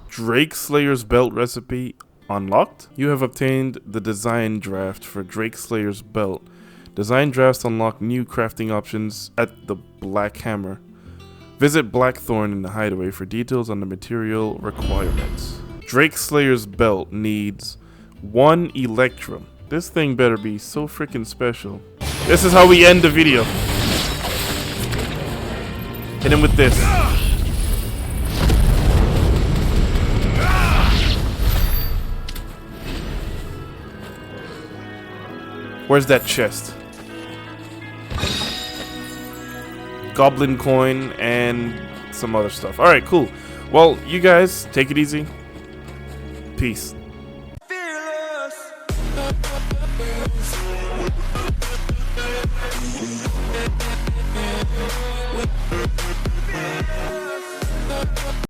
Drake Slayer's belt recipe unlocked. You have obtained the design draft for Drake Slayer's belt. Design drafts unlock new crafting options at the Black Hammer. Visit Blackthorn in the Hideaway for details on the material requirements. Drake Slayer's belt needs 1 Electrum. This thing better be so freaking special. This is how we end the video. Hit him with this. Where's that chest? Goblin coin and some other stuff. Alright, cool. Well, you guys, take it easy. Peace.